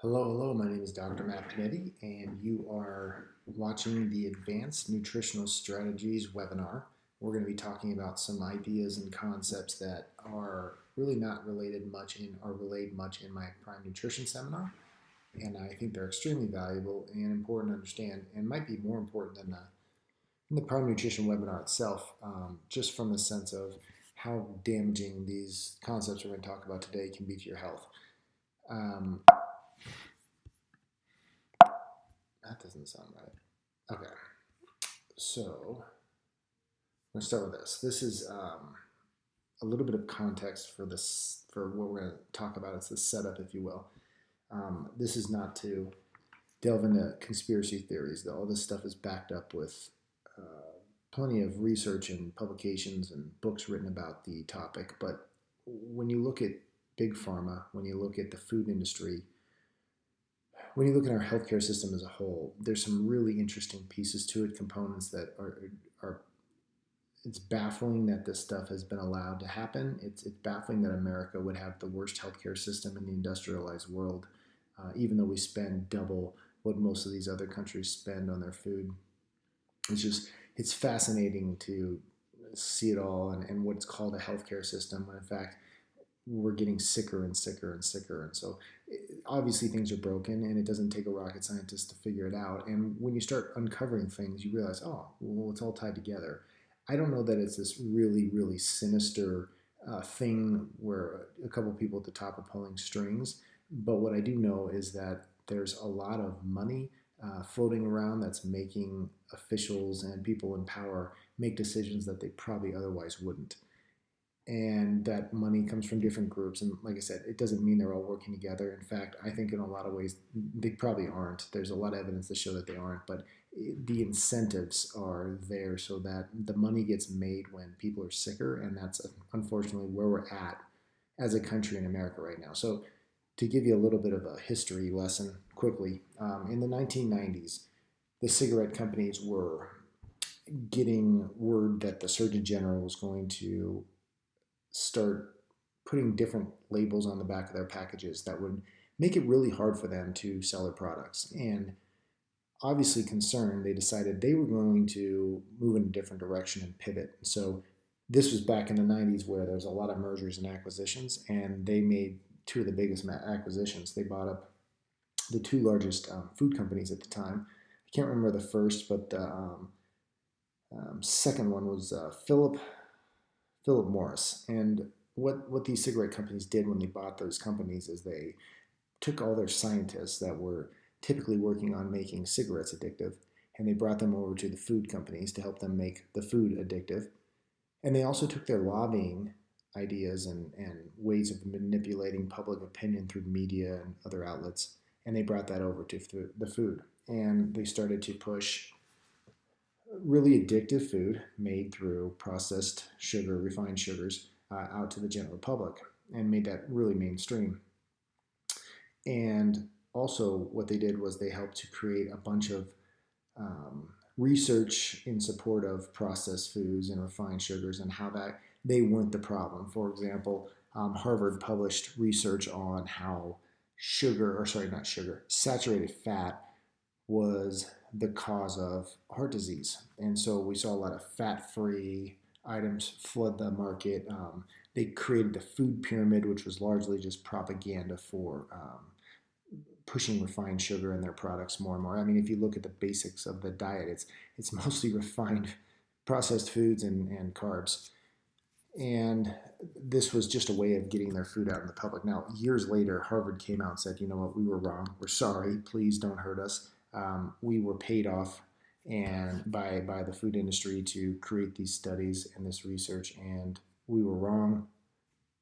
Hello, my name is Dr. Matt Panetti, and you are watching the Advanced Nutritional Strategies webinar. We're going to be talking about some ideas and concepts that are really not related much are relayed much in my Prime Nutrition seminar, and I think they're extremely valuable and important to understand, and might be more important than the Prime Nutrition webinar itself, just from the sense of how damaging these concepts we're going to talk about today can be to your health. Um, that doesn't sound right. Okay, so I'm going to start with this. This is a little bit of context for this, for what we're going to talk about. It's the setup, if you will. This is not to delve into conspiracy theories, though. All this stuff is backed up with plenty of research and publications and books written about the topic. But when you look at big pharma, when you look at the food industry, when you look at our healthcare system as a whole, there's some really interesting pieces to it, components that are it's baffling that this stuff has been allowed to happen. It's baffling that America would have the worst healthcare system in the industrialized world, even though we spend double what most of these other countries spend on their food. It's fascinating to see it all and what's called a healthcare system, when in fact we're getting sicker and sicker and sicker. And so obviously things are broken, and it doesn't take a rocket scientist to figure it out. And when you start uncovering things, you realize, oh, well, it's all tied together. I don't know that it's this really, really sinister thing where a couple people at the top are pulling strings. But what I do know is that there's a lot of money floating around that's making officials and people in power make decisions that they probably otherwise wouldn't. And that money comes from different groups. And like I said, it doesn't mean they're all working together. In fact, I think in a lot of ways, they probably aren't. There's a lot of evidence to show that they aren't, but the incentives are there so that the money gets made when people are sicker. And that's unfortunately where we're at as a country in America right now. So to give you a little bit of a history lesson quickly, in the 1990s, the cigarette companies were getting word that the Surgeon General was going to start putting different labels on the back of their packages that would make it really hard for them to sell their products. And obviously concerned, they decided they were going to move in a different direction and pivot. So this was back in the 90s where there was a lot of mergers and acquisitions, and they made two of the biggest acquisitions. They bought up the two largest food companies at the time. I can't remember the first, but the second one was Philip Morris. And what these cigarette companies did when they bought those companies is they took all their scientists that were typically working on making cigarettes addictive, and they brought them over to the food companies to help them make the food addictive. And they also took their lobbying ideas and ways of manipulating public opinion through media and other outlets, and they brought that over to the food. And they started to push really addictive food made through processed sugar, refined sugars, out to the general public, and made that really mainstream. And also, what they did was they helped to create a bunch of research in support of processed foods and refined sugars and how that they weren't the problem. For example, Harvard published research on how saturated fat was the cause of heart disease. And so we saw a lot of fat-free items flood the market. They created the food pyramid, which was largely just propaganda for pushing refined sugar in their products more and more. I mean, if you look at the basics of the diet, it's mostly refined processed foods and carbs. And this was just a way of getting their food out in the public. Now, years later, Harvard came out and said, you know what, we were wrong. We're sorry. Please don't hurt us. We were paid off and by the food industry to create these studies and this research, and we were wrong.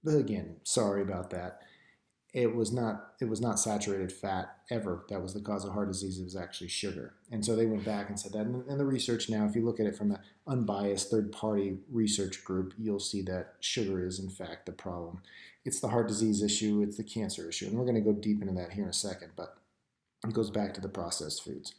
But again, sorry about that. It was not saturated fat ever that was the cause of heart disease. It was actually sugar. And so they went back and said that. And the research now, if you look at it from an unbiased third-party research group, you'll see that sugar is in fact the problem. It's the heart disease issue. It's the cancer issue. And we're going to go deep into that here in a second. But it goes back to the processed foods.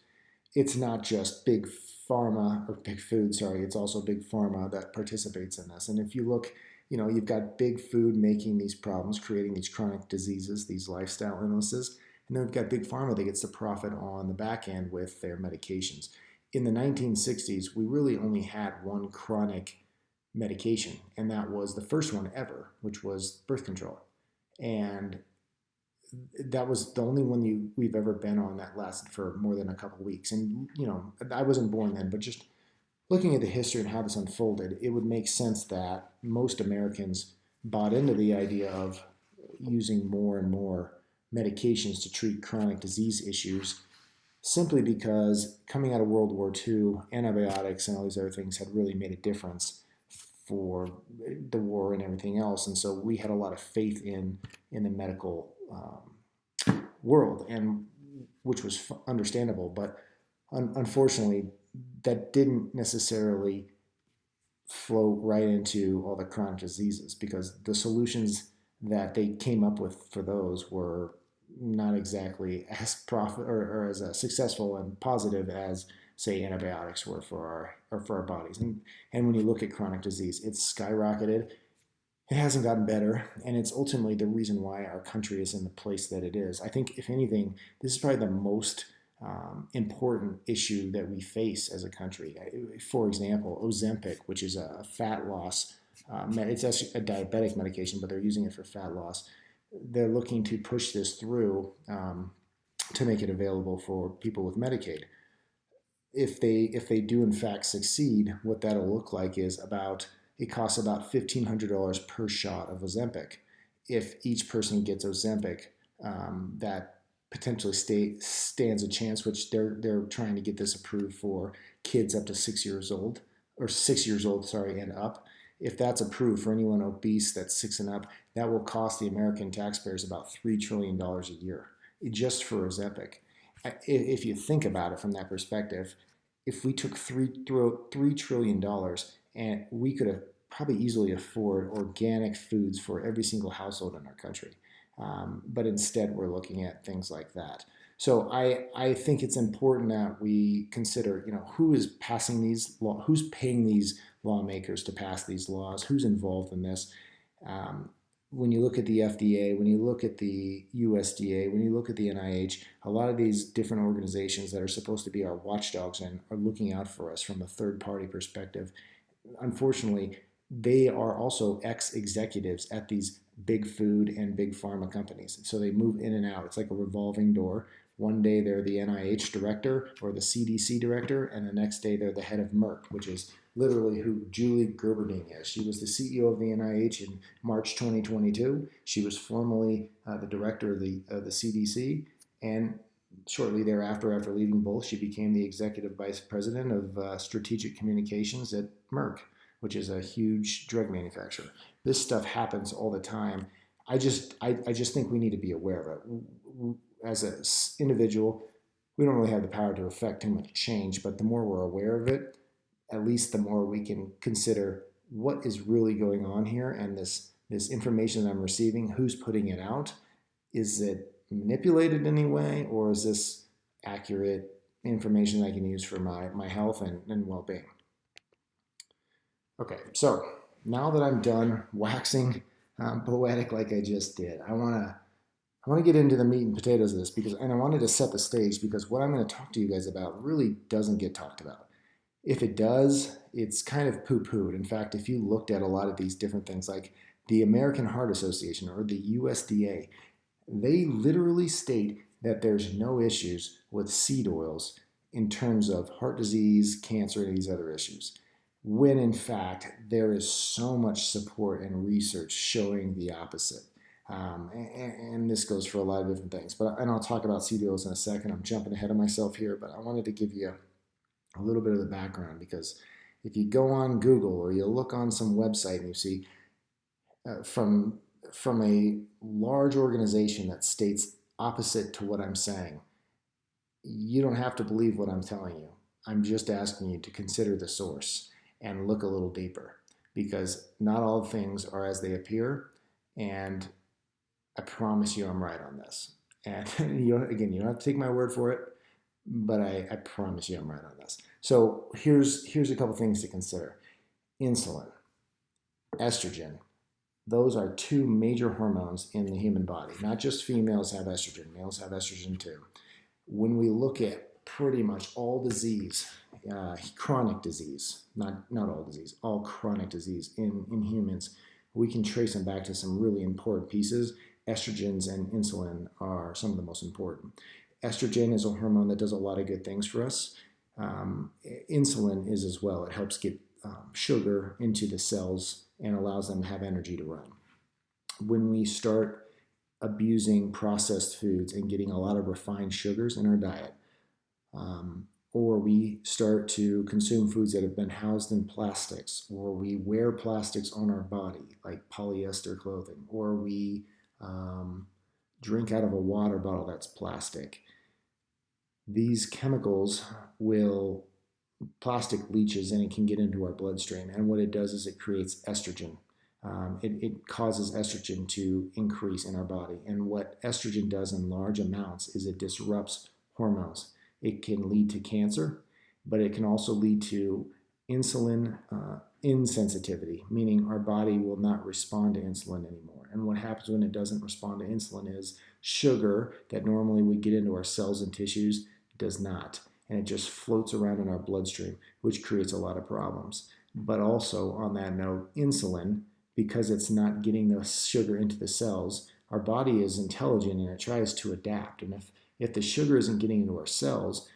It's not just big pharma or big food, sorry. It's also big pharma that participates in this. And if you look, you've got big food making these problems, creating these chronic diseases, these lifestyle illnesses. And then we've got Big Pharma that gets the profit on the back end with their medications. In the 1960s, we really only had one chronic medication, and that was the first one ever, which was birth control. And that was the only one we've ever been on that lasted for more than a couple of weeks. And, I wasn't born then, but just looking at the history and how this unfolded, it would make sense that most Americans bought into the idea of using more and more medications to treat chronic disease issues simply because coming out of World War II, antibiotics and all these other things had really made a difference for the war and everything else. And so we had a lot of faith in the medical world, and which was understandable. But unfortunately, that didn't necessarily flow right into all the chronic diseases, because the solutions that they came up with for those were not exactly as or as successful and positive as, say, antibiotics were for our bodies. And when you look at chronic disease, it's skyrocketed. It hasn't gotten better, and it's ultimately the reason why our country is in the place that it is. I think, if anything, this is probably the most important issue that we face as a country. For example, Ozempic, which is a fat loss, it's actually a diabetic medication, but they're using it for fat loss. They're looking to push this through to make it available for people with Medicaid. If they do in fact succeed, what that'll look like is it costs about $1,500 per shot of Ozempic. If each person gets Ozempic, that potentially stands a chance, which they're trying to get this approved for kids up to 6 years old, and up. If that's approved for anyone obese that's 6 and up, that will cost the American taxpayers about $3 trillion a year just for Ozempic. If you think about it from that perspective, if we took $3 trillion and we could probably easily afford organic foods for every single household in our country. But instead, we're looking at things like that. So I think it's important that we consider, who is passing these laws, who's paying these lawmakers to pass these laws, who's involved in this. When you look at the FDA, when you look at the USDA, when you look at the NIH, a lot of these different organizations that are supposed to be our watchdogs and are looking out for us from a third-party perspective, unfortunately, they are also ex-executives at these big food and big pharma companies. So they move in and out. It's like a revolving door. One day they're the NIH director or the CDC director, and the next day they're the head of Merck, which is literally who Julie Gerberding is. She was the CEO of the NIH in March 2022. She was formerly the director of the CDC, and shortly thereafter, after leaving both, she became the executive vice president of strategic communications at Merck, which is a huge drug manufacturer. This stuff happens all the time. I just think we need to be aware of it. As an individual, we don't really have the power to affect too much change, but the more we're aware of it, at least the more we can consider what is really going on here, and this information that I'm receiving, who's putting it out. Is it manipulated in any way, or is this accurate information I can use for my health and well-being? Okay, so now that I'm done waxing poetic like I just did, I want to get into the meat and potatoes of this, and I wanted to set the stage because what I'm going to talk to you guys about really doesn't get talked about. If it does, it's kind of poo-pooed. In fact, if you looked at a lot of these different things like the American Heart Association or the USDA, they literally state that there's no issues with seed oils in terms of heart disease, cancer, and these other issues, when in fact there is so much support and research showing the opposite. And this goes for a lot of different things. And I'll talk about seed oils in a second. I'm jumping ahead of myself here, but I wanted to give you a little bit of the background, because if you go on Google or you look on some website and you see from a large organization that states opposite to what I'm saying, you don't have to believe what I'm telling you. I'm just asking you to consider the source and look a little deeper, because not all things are as they appear, and I promise you I'm right on this. And you don't have to take my word for it, but I promise you I'm right on this. So here's a couple things to consider. Insulin, estrogen, those are two major hormones in the human body. Not just females have estrogen, males have estrogen too. When we look at pretty much all disease, chronic disease, not all disease, all chronic disease in humans, we can trace them back to some really important pieces. Estrogens and insulin are some of the most important. Estrogen is a hormone that does a lot of good things for us. Insulin is as well. It helps get sugar into the cells and allows them to have energy to run. When we start abusing processed foods and getting a lot of refined sugars in our diet, or we start to consume foods that have been housed in plastics, or we wear plastics on our body, like polyester clothing, or we drink out of a water bottle that's plastic. These chemicals plastic leaches and it can get into our bloodstream. And what it does is it creates estrogen. It causes estrogen to increase in our body. And what estrogen does in large amounts is it disrupts hormones. It can lead to cancer, but it can also lead to insulin insensitivity, meaning our body will not respond to insulin anymore. And what happens when it doesn't respond to insulin is sugar that normally would get into our cells and tissues does not. And it just floats around in our bloodstream, which creates a lot of problems. But also, on that note, insulin, because it's not getting the sugar into the cells, our body is intelligent and it tries to adapt. And if the sugar isn't getting into our cells,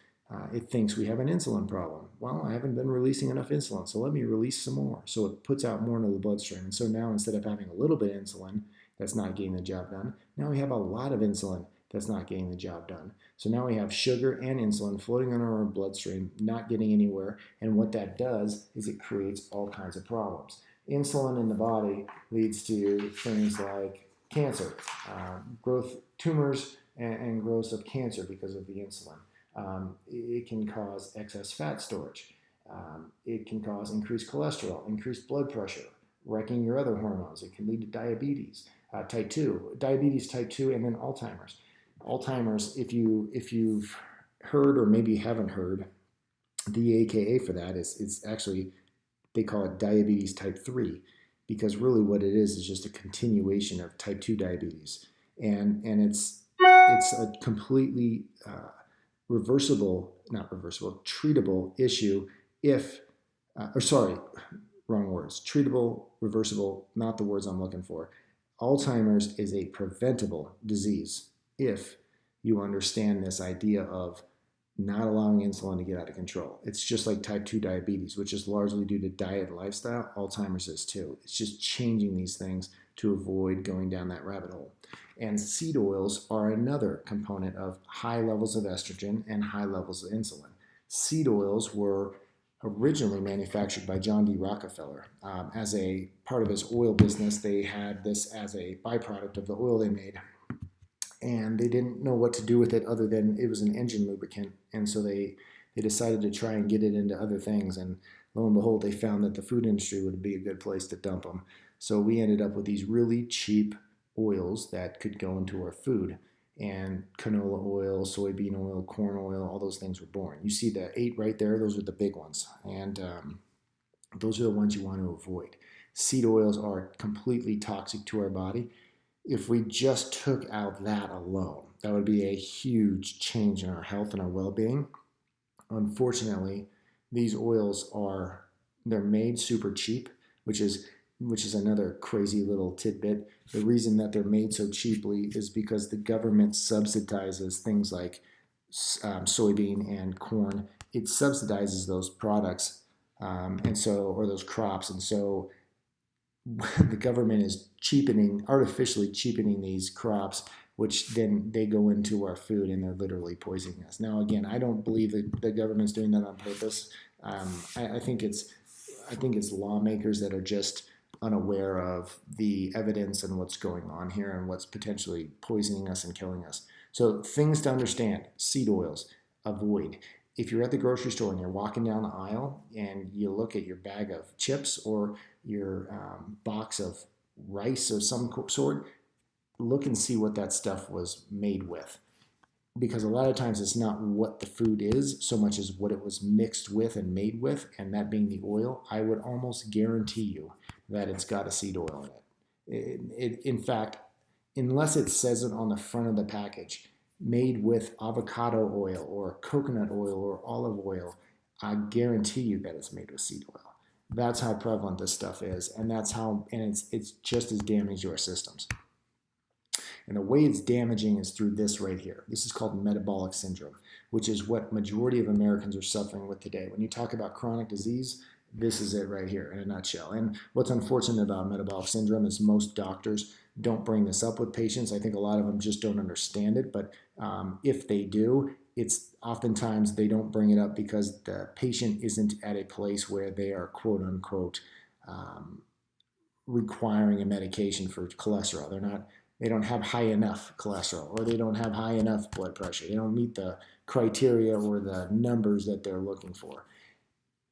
it thinks we have an insulin problem. Well, I haven't been releasing enough insulin, so let me release some more. So it puts out more into the bloodstream. And so now instead of having a little bit of insulin that's not getting the job done, now we have a lot of insulin that's not getting the job done. So now we have sugar and insulin floating in our bloodstream, not getting anywhere. And what that does is it creates all kinds of problems. Insulin in the body leads to things like cancer, growth, tumors, and growth of cancer because of the insulin. It can cause excess fat storage. It can cause increased cholesterol, increased blood pressure, wrecking your other hormones. It can lead to diabetes, type 2, and then Alzheimer's. Alzheimer's, if you've heard or maybe haven't heard, the AKA for that is it's actually, they call it diabetes type 3, because really what it is just a continuation of type 2 diabetes. And it's a completely treatable issue treatable, reversible, not the words I'm looking for. Alzheimer's is a preventable disease if you understand this idea of not allowing insulin to get out of control. It's just like type 2 diabetes, which is largely due to diet and lifestyle. Alzheimer's is too. It's just changing these things to avoid going down that rabbit hole. And seed oils are another component of high levels of estrogen and high levels of insulin. Seed oils were originally manufactured by John D. Rockefeller. As a part of his oil business, they had this as a byproduct of the oil they made. And they didn't know what to do with it other than it was an engine lubricant. And so they decided to try and get it into other things. And lo and behold, they found that the food industry would be a good place to dump them. So we ended up with these really cheap oils that could go into our food. And canola oil, soybean oil, corn oil, all those things were born. You see the 8 right there, those are the big ones. And those are the ones you want to avoid. Seed oils are completely toxic to our body. If we just took out that alone, that would be a huge change in our health and our well-being. Unfortunately, these oils they're made super cheap, which is another crazy little tidbit. The reason that they're made so cheaply is because the government subsidizes things like soybean and corn. It subsidizes those products, or those crops, and so the government is artificially cheapening these crops, which then they go into our food and they're literally poisoning us. Now, again, I don't believe that the government's doing that on purpose. I think it's lawmakers that are just unaware of the evidence and what's going on here and what's potentially poisoning us and killing us. So things to understand: seed oils, avoid. If you're at the grocery store and you're walking down the aisle and you look at your bag of chips or your box of rice of some sort, look and see what that stuff was made with. Because a lot of times it's not what the food is so much as what it was mixed with and made with, and that being the oil. I would almost guarantee you that it's got a seed oil in it. In fact, unless it says it on the front of the package, made with avocado oil or coconut oil or olive oil, I guarantee you that it's made with seed oil. That's how prevalent this stuff is, and it's just as damaging to our systems. And the way it's damaging is through this right here. This is called metabolic syndrome, which is what majority of Americans are suffering with today. When you talk about chronic disease, this is it right here in a nutshell. And what's unfortunate about metabolic syndrome is most doctors don't bring this up with patients. I think a lot of them just don't understand it, but if they do, it's oftentimes they don't bring it up because the patient isn't at a place where they are quote unquote requiring a medication for cholesterol. They don't have high enough cholesterol, or they don't have high enough blood pressure. They don't meet the criteria or the numbers that they're looking for.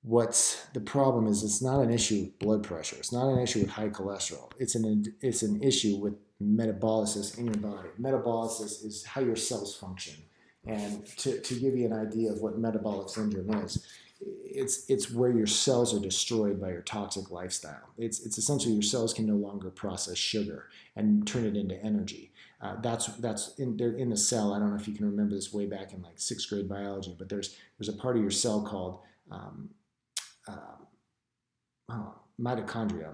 What's the problem is it's not an issue with blood pressure. It's not an issue with high cholesterol. It's an issue with metabolysis in your body. Metabolysis is how your cells function. And to give you an idea of what metabolic syndrome is, it's where your cells are destroyed by your toxic lifestyle. It's essentially your cells can no longer process sugar and turn it into energy. That's in the cell. I don't know if you can remember this way back in like 6th grade biology, but there's a part of your cell called mitochondria.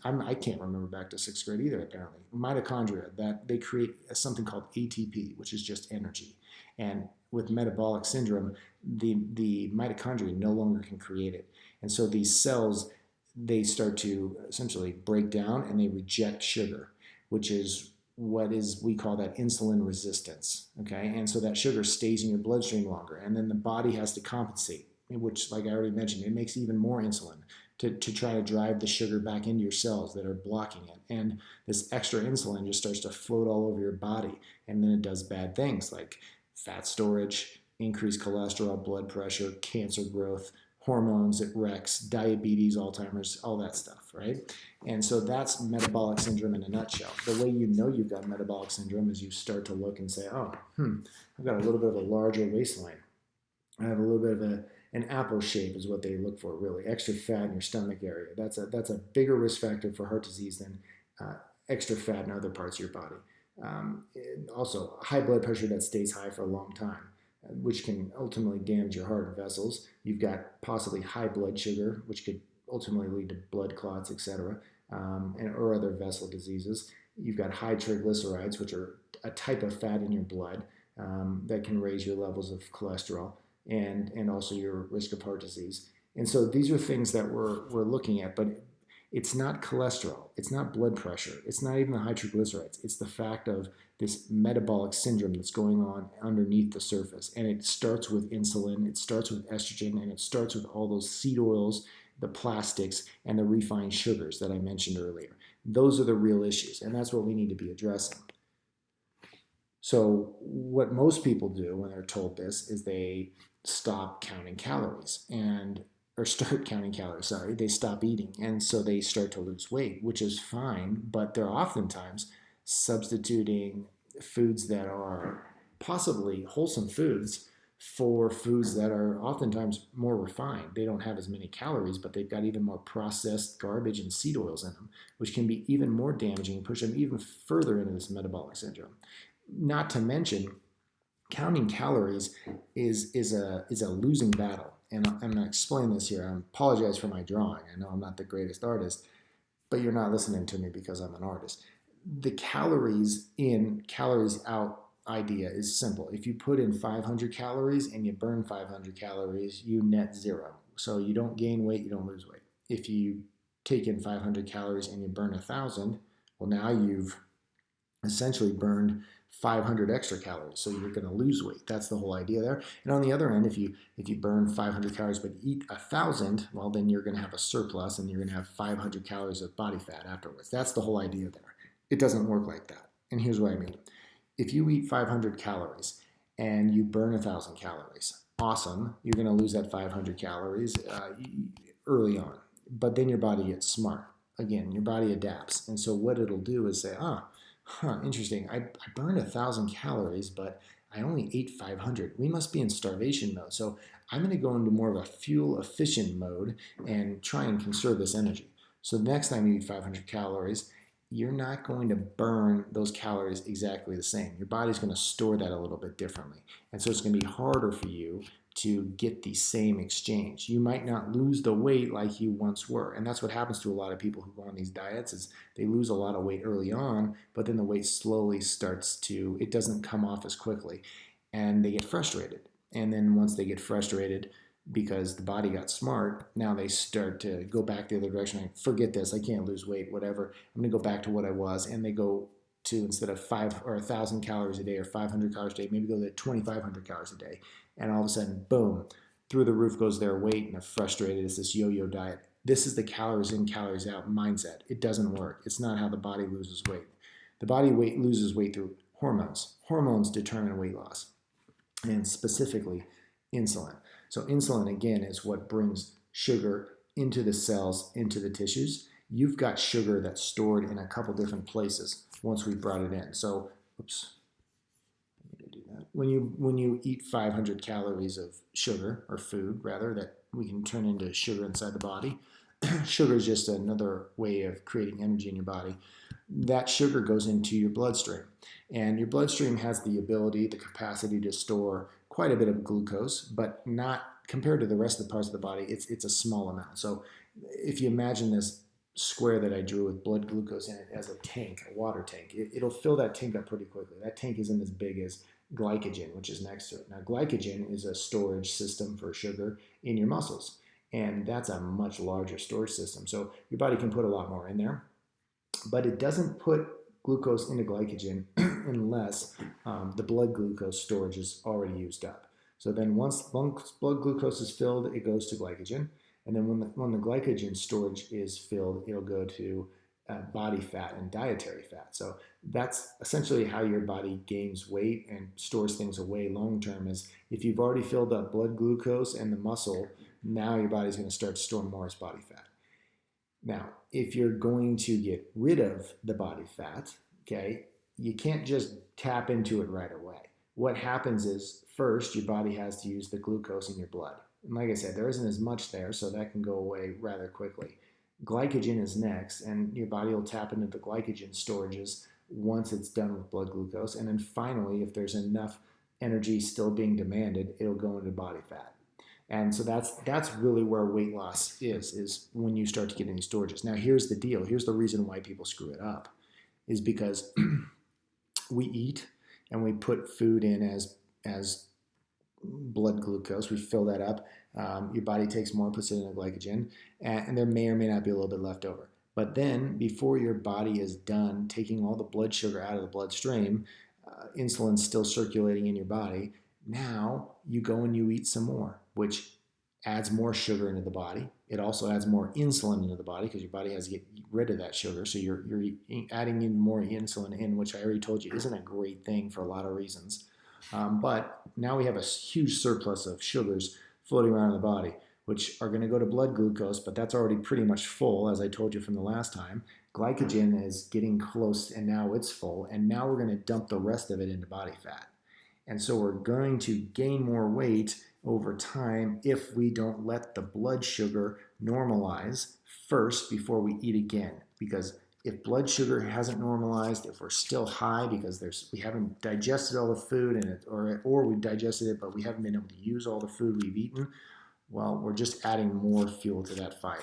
I can't remember back to 6th grade either. Apparently, mitochondria, that they create something called ATP, which is just energy. And with metabolic syndrome, the mitochondria no longer can create it, and so these cells, they start to essentially break down and they reject sugar, which is we call that insulin resistance. Okay, and so that sugar stays in your bloodstream longer, and then the body has to compensate, which, like I already mentioned, it makes even more insulin to try to drive the sugar back into your cells that are blocking it. And this extra insulin just starts to float all over your body, and then it does bad things like fat storage, increased cholesterol, blood pressure, cancer growth, hormones, it wrecks, diabetes, Alzheimer's, all that stuff, right? And so that's metabolic syndrome in a nutshell. The way you know you've got metabolic syndrome is you start to look and say, I've got a little bit of a larger waistline. I have a little bit of an apple shape is what they look for, really. Extra fat in your stomach area. That's a bigger risk factor for heart disease than extra fat in other parts of your body. Also, high blood pressure that stays high for a long time, which can ultimately damage your heart and vessels. You've got possibly high blood sugar, which could ultimately lead to blood clots, etc., or other vessel diseases. You've got high triglycerides, which are a type of fat in your blood that can raise your levels of cholesterol and also your risk of heart disease. And so these are things that we're looking at, but it's not cholesterol, it's not blood pressure, it's not even the high triglycerides. It's the fact of this metabolic syndrome that's going on underneath the surface. And it starts with insulin, it starts with estrogen, and it starts with all those seed oils, the plastics, and the refined sugars that I mentioned earlier. Those are the real issues, and that's what we need to be addressing. So what most people do when they're told this is they stop counting calories or start counting calories, they stop eating. And so they start to lose weight, which is fine, but they're oftentimes substituting foods that are possibly wholesome foods for foods that are oftentimes more refined. They don't have as many calories, but they've got even more processed garbage and seed oils in them, which can be even more damaging and push them even further into this metabolic syndrome. Not to mention, counting calories is a losing battle. And I'm going to explain this here. I apologize for my drawing. I know I'm not the greatest artist, but you're not listening to me because I'm an artist. The calories in, calories out idea is simple. If you put in 500 calories and you burn 500 calories, you net zero. So you don't gain weight, you don't lose weight. If you take in 500 calories and you burn 1,000, well, now you've essentially burned 500 extra calories, so you're going to lose weight. That's the whole idea there. And on the other end, if you burn 500 calories but eat 1,000, well, then you're going to have a surplus and you're going to have 500 calories of body fat afterwards. That's the whole idea there. It doesn't work like that. And here's what I mean. If you eat 500 calories and you burn 1,000 calories, awesome. You're going to lose that 500 calories early on. But then your body gets smart. Again, your body adapts. And so what it'll do is say, interesting. I burned 1,000 calories, but I only ate 500. We must be in starvation mode. So I'm going to go into more of a fuel efficient mode and try and conserve this energy. So the next time you eat 500 calories you're not going to burn those calories exactly the same. Your body's going to store that a little bit differently. And so it's going to be harder for you to get the same exchange. You might not lose the weight like you once were. And that's what happens to a lot of people who go on these diets is they lose a lot of weight early on, but then the weight slowly starts to, it doesn't come off as quickly. And they get frustrated. And then once they get frustrated, because the body got smart, now they start to go back the other direction. Like, forget this, I can't lose weight, whatever. I'm gonna go back to what I was, and they go to, instead of 1,000 calories a day or 500 calories a day, maybe go to 2,500 calories a day, and all of a sudden, boom, through the roof goes their weight, and they're frustrated. It's this yo-yo diet. This is the calories in, calories out mindset. It doesn't work. It's not how the body loses weight. The body loses weight through hormones. Hormones determine weight loss, and specifically insulin. So insulin, again, is what brings sugar into the cells, into the tissues. You've got sugar that's stored in a couple different places once we brought it in. So, oops, I need to do that. When you eat 500 calories of sugar, or food rather, that we can turn into sugar inside the body, sugar is just another way of creating energy in your body. That sugar goes into your bloodstream. And your bloodstream has the ability, the capacity to store quite a bit of glucose, but not compared to the rest of the parts of the body, it's a small amount. So if you imagine this square that I drew with blood glucose in it as a tank, a water tank, it'll fill that tank up pretty quickly. That tank isn't as big as glycogen, which is next to it. Now, glycogen is a storage system for sugar in your muscles, and that's a much larger storage system. So your body can put a lot more in there, but it doesn't put glucose into glycogen unless the blood glucose storage is already used up. So then once blood glucose is filled, it goes to glycogen. And then when the glycogen storage is filled, it'll go to body fat and dietary fat. So that's essentially how your body gains weight and stores things away long term, is if you've already filled up blood glucose and the muscle, now your body's going to start to store more as body fat. Now, if you're going to get rid of the body fat, okay, you can't just tap into it right away. What happens is, first, your body has to use the glucose in your blood. And like I said, there isn't as much there, so that can go away rather quickly. Glycogen is next, and your body will tap into the glycogen storages once it's done with blood glucose. And then finally, if there's enough energy still being demanded, it'll go into body fat. And so that's really where weight loss is when you start to get any storages. Now, here's the deal. Here's the reason why people screw it up, is because we eat and we put food in as blood glucose. We fill that up. Your body takes more, puts it in a glycogen, and there may or may not be a little bit left over. But then, before your body is done taking all the blood sugar out of the bloodstream, insulin's still circulating in your body. Now you go and you eat some more, which adds more sugar into the body. It also adds more insulin into the body because your body has to get rid of that sugar. So you're adding in more insulin in, which I already told you isn't a great thing for a lot of reasons. But now we have a huge surplus of sugars floating around in the body, which are going to go to blood glucose, but that's already pretty much full, as I told you from the last time. Glycogen is getting close, and now it's full, and now we're going to dump the rest of it into body fat. And so we're going to gain more weight over time if we don't let the blood sugar normalize first before we eat again. Because if blood sugar hasn't normalized, if we're still high because we haven't digested all the food or we've digested it but we haven't been able to use all the food we've eaten, well, we're just adding more fuel to that fire.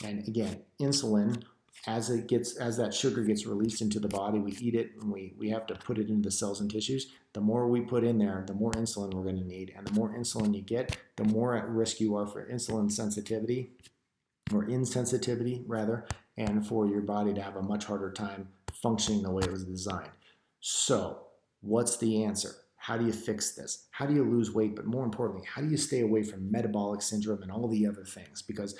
And again, insulin, as that sugar gets released into the body, we eat it and we have to put it into the cells and tissues. The more we put in there, the more insulin we're going to need. And the more insulin you get, the more at risk you are for insulin sensitivity, or insensitivity rather, and for your body to have a much harder time functioning the way it was designed. So what's the answer? How do you fix this? How do you lose weight? But more importantly, how do you stay away from metabolic syndrome and all the other things? Because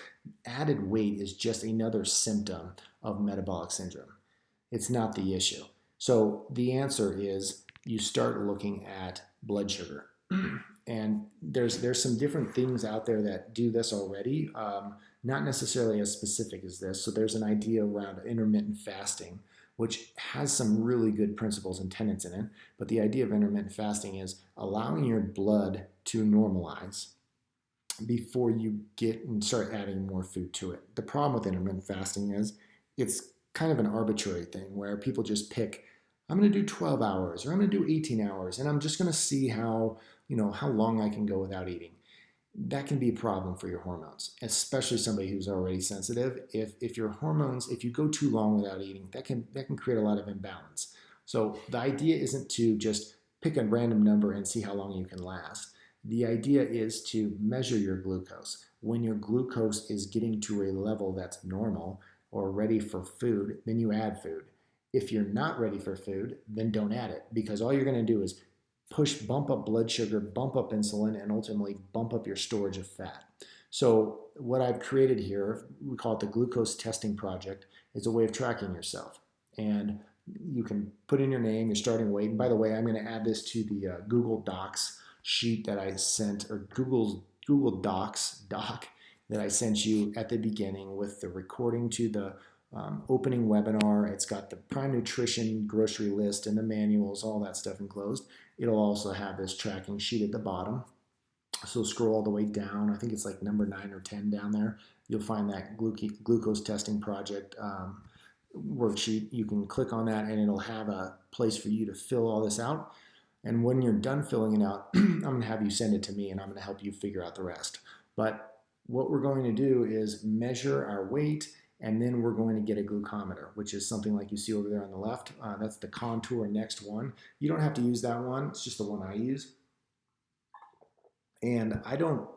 added weight is just another symptom of metabolic syndrome. It's not the issue. So the answer is you start looking at blood sugar. And there's some different things out there that do this already, not necessarily as specific as this. So there's an idea around intermittent fasting, which has some really good principles and tenets in it. But the idea of intermittent fasting is allowing your blood to normalize before you get and start adding more food to it. The problem with intermittent fasting is it's kind of an arbitrary thing where people just pick, I'm going to do 12 hours or I'm going to do 18 hours and I'm just going to see how, how long I can go without eating. That can be a problem for your hormones, especially somebody who's already sensitive. If your hormones, if you go too long without eating, that can create a lot of imbalance. So the idea isn't to just pick a random number and see how long you can last. The idea is to measure your glucose. When your glucose is getting to a level that's normal or ready for food, then you add food. If you're not ready for food, then don't add it, because all you're going to do is bump up blood sugar, bump up insulin, and ultimately bump up your storage of fat. So what I've created here, we call it the glucose testing project, is a way of tracking yourself. And you can put in your name, your starting weight. And by the way, I'm going to add this to the Google Docs sheet that I sent, or Google Docs doc that I sent you at the beginning with the recording to the opening webinar. It's got the Prime Nutrition grocery list and the manuals, all that stuff enclosed. It'll also have this tracking sheet at the bottom. So scroll all the way down. I think it's like number 9 or 10 down there. You'll find that glucose testing project worksheet. You can click on that and it'll have a place for you to fill all this out. And when you're done filling it out, I'm going to have you send it to me and I'm going to help you figure out the rest. But what we're going to do is measure our weight, and then we're going to get a glucometer, which is something like you see over there on the left. That's the Contour Next one. You don't have to use that one. It's just the one I use. And I don't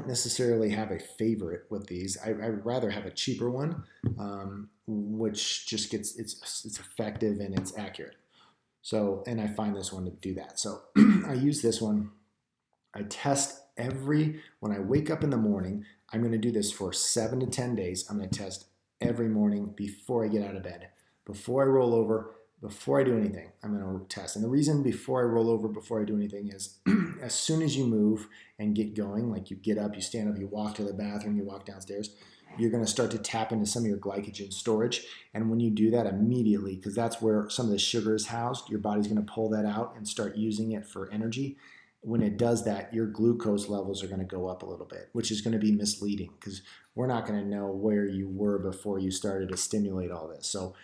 necessarily have a favorite with these. I'd rather have a cheaper one, which just gets, it's effective and it's accurate. So, and I find this one to do that. So I use this one. I test when I wake up in the morning. I'm going to do this for 7 to 10 days. I'm going to test every morning before I get out of bed. Before I roll over, before I do anything, I'm going to test. And the reason before I roll over, before I do anything is as soon as you move and get going, like you get up, you stand up, you walk to the bathroom, you walk downstairs, you're going to start to tap into some of your glycogen storage. And when you do that immediately, because that's where some of the sugar is housed, your body's going to pull that out and start using it for energy. When it does that, your glucose levels are going to go up a little bit, which is going to be misleading because we're not going to know where you were before you started to stimulate all this. So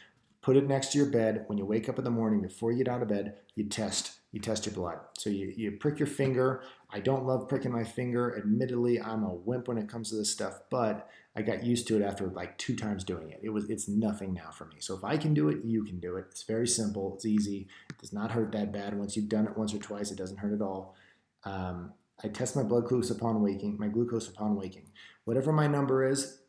put it next to your bed. When you wake up in the morning, before you get out of bed, you test your blood. So you prick your finger. I don't love pricking my finger. Admittedly, I'm a wimp when it comes to this stuff, but I got used to it after like 2 times doing it. It's nothing now for me. So if I can do it, you can do it. It's very simple. It's easy. It does not hurt that bad. Once you've done it once or twice, it doesn't hurt at all. I test my glucose upon waking. Whatever my number is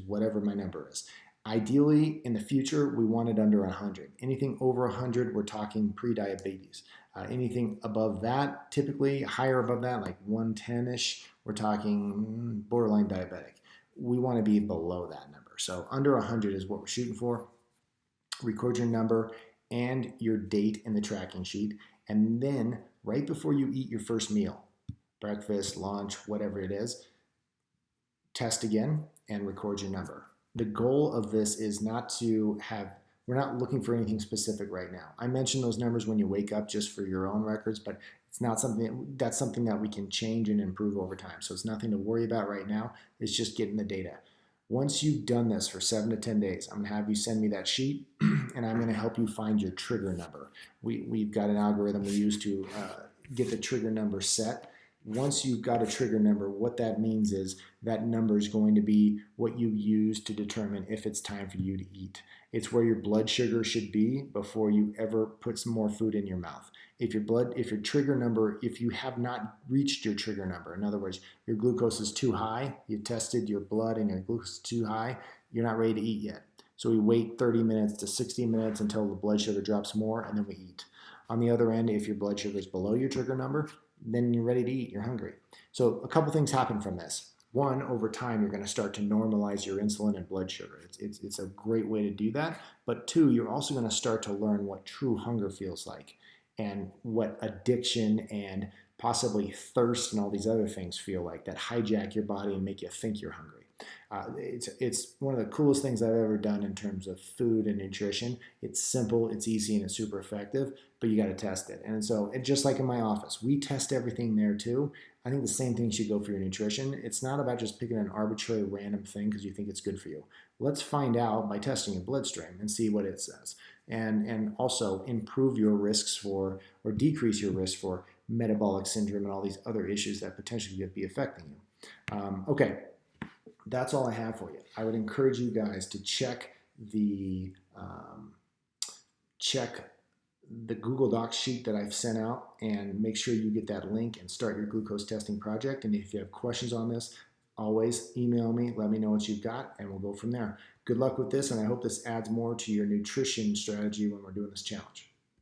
whatever my number is. Ideally, in the future, we want it under 100. Anything over 100, we're talking pre-diabetes. Anything above that, typically higher above that, like 110-ish, we're talking borderline diabetic. We want to be below that number. So under 100 is what we're shooting for. Record your number and your date in the tracking sheet. And then right before you eat your first meal, breakfast, lunch, whatever it is, test again and record your number. The goal of this is we're not looking for anything specific right now. I mentioned those numbers when you wake up just for your own records, but it's not something that we can change and improve over time. So it's nothing to worry about right now. It's just getting the data. Once you've done this for 7 to 10 days, I'm going to have you send me that sheet and I'm going to help you find your trigger number. We've got an algorithm we use to get the trigger number set. Once you've got a trigger number, what that means is that number is going to be what you use to determine if it's time for you to eat. It's where your blood sugar should be before you ever put some more food in your mouth. If you have not reached your trigger number, in other words, your glucose is too high, you tested your blood and your glucose is too high, you're not ready to eat yet. So we wait 30 minutes to 60 minutes until the blood sugar drops more, and then we eat. On the other end, if your blood sugar is below your trigger number, then you're ready to eat, you're hungry. So a couple things happen from this. One, over time, you're going to start to normalize your insulin and blood sugar. It's a great way to do that. But 2, you're also going to start to learn what true hunger feels like and what addiction and possibly thirst and all these other things feel like that hijack your body and make you think you're hungry. It's one of the coolest things I've ever done in terms of food and nutrition. It's simple, it's easy, and it's super effective, but you got to test it. And so, just like in my office, we test everything there too. I think the same thing should go for your nutrition. It's not about just picking an arbitrary random thing because you think it's good for you. Let's find out by testing your bloodstream and see what it says. And also improve your risks for, or decrease your risk for metabolic syndrome and all these other issues that potentially could be affecting you. Okay, that's all I have for you. I would encourage you guys to check the Google Docs sheet that I've sent out and make sure you get that link and start your glucose testing project. And if you have questions on this, always email me, let me know what you've got, and we'll go from there. Good luck with this, and I hope this adds more to your nutrition strategy when we're doing this challenge.